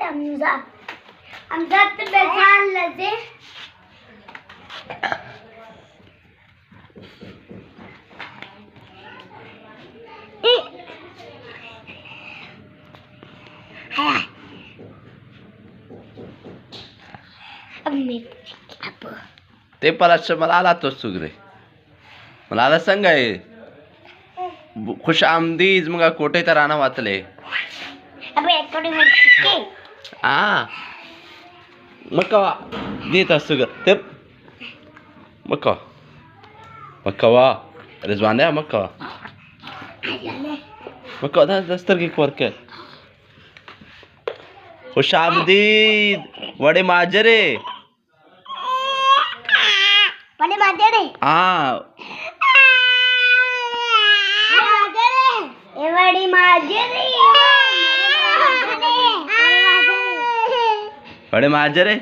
हमजा तो बेचान लजे ते पराच मला आला तोच सुगरे मला आला सांगाय खुश आमदीज मग कोटे तर राणा वाचले मका देत सुगर ते मका वा रिजवान है मका दस्तर की वर्क खुश आमदीद वड़े माजरे हाँ बड़े माजरे